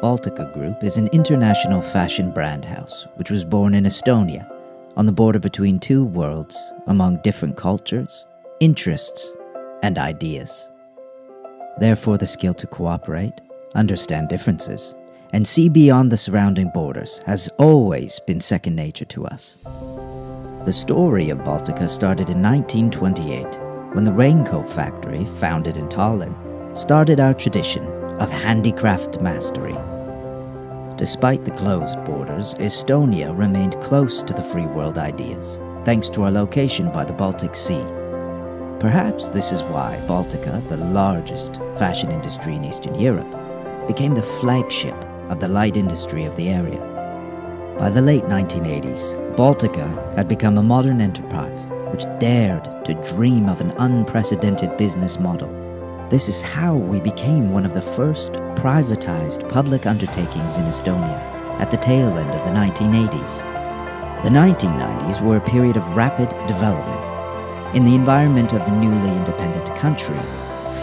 Baltika Group is an international fashion brand house which was born in Estonia, on the border between two worlds among different cultures, interests, and ideas. Therefore, the skill to cooperate, understand differences, and see beyond the surrounding borders has always been second nature to us. The story of Baltika started in 1928, when the raincoat factory, founded in Tallinn, started our tradition of handicraft mastery. Despite the closed borders, Estonia remained close to the free world ideas, thanks to our location by the Baltic Sea. Perhaps this is why Baltika, the largest fashion industry in Eastern Europe, became the flagship of the light industry of the area. By the late 1980s, Baltika had become a modern enterprise which dared to dream of an unprecedented business model. This is how we became one of the first privatized public undertakings in Estonia at the tail end of the 1980s. The 1990s were a period of rapid development. In the environment of the newly independent country,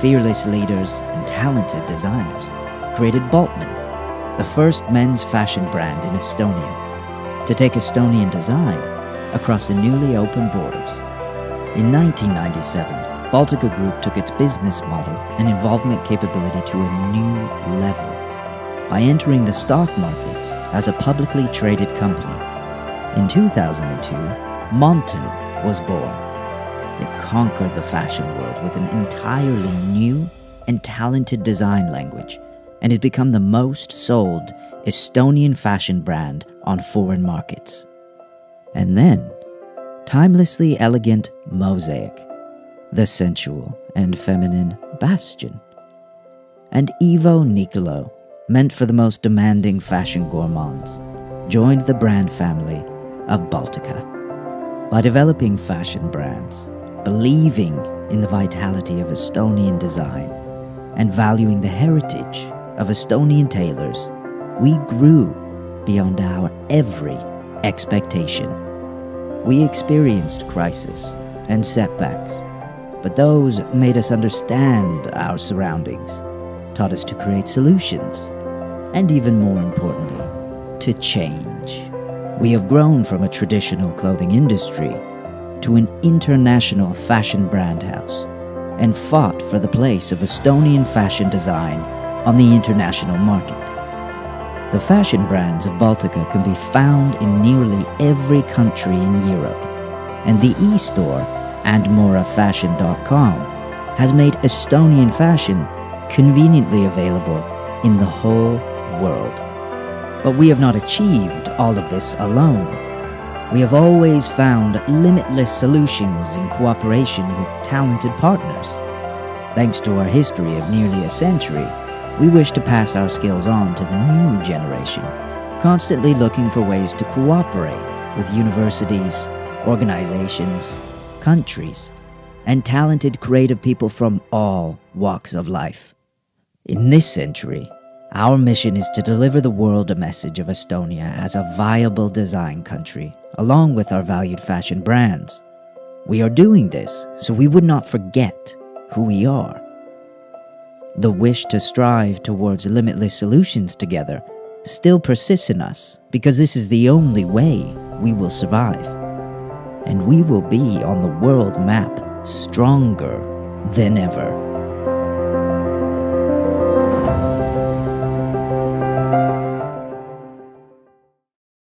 fearless leaders and talented designers created Baltman, the first men's fashion brand in Estonia, to take Estonian design across the newly opened borders. In 1997, Baltika Group took its business model and involvement capability to a new level by entering the stock markets as a publicly traded company. In 2002, Monton was born. It conquered the fashion world with an entirely new and talented design language and has become the most sold Estonian fashion brand on foreign markets. And then, timelessly elegant Mosaic, the sensual and feminine Bastion, and Ivo Nicolo, meant for the most demanding fashion gourmands, joined the brand family of Baltika. By developing fashion brands, believing in the vitality of Estonian design, and valuing the heritage of Estonian tailors, we grew beyond our every expectation. We experienced crisis and setbacks, but those made us understand our surroundings, taught us to create solutions, and even more importantly, to change. We have grown from a traditional clothing industry to an international fashion brand house, and fought for the place of Estonian fashion design on the international market. The fashion brands of Baltika can be found in nearly every country in Europe, and the e-store andmorafashion.com has made Estonian fashion conveniently available in the whole world. But we have not achieved all of this alone. We have always found limitless solutions in cooperation with talented partners. Thanks to our history of nearly a century, we wish to pass our skills on to the new generation, constantly looking for ways to cooperate with universities, organizations, countries, and talented creative people from all walks of life. In this century, our mission is to deliver the world a message of Estonia as a viable design country, along with our valued fashion brands. We are doing this so we would not forget who we are. The wish to strive towards limitless solutions together still persists in us because this is the only way we will survive. And we will be on the world map stronger than ever.